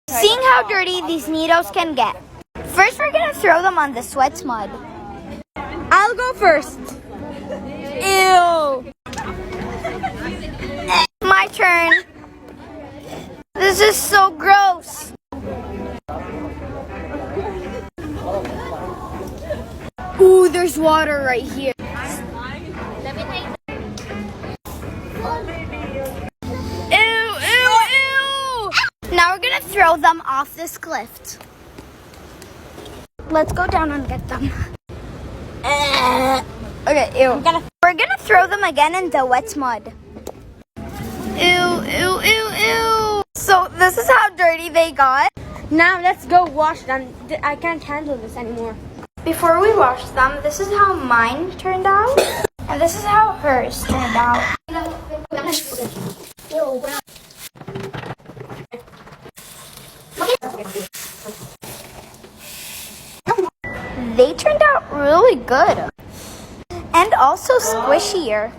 Seeing how dirty these needles can get. First, we're gonna throw them on the sweat mud. I'll go first. Ew. My turn. This is so gross. Ooh, there's water right here. Ew, ew, ew. Now we're gonna throw them off this cliff. Let's go down and get them. Okay, ew. We're gonna throw them again in the wet mud. Ew, ew, ew, ew. So this is how dirty they got. Now let's go wash them. I can't handle this anymore. Before we wash them, this is how mine turned out. And this is how hers turned out. They turned out really good. And also squishier.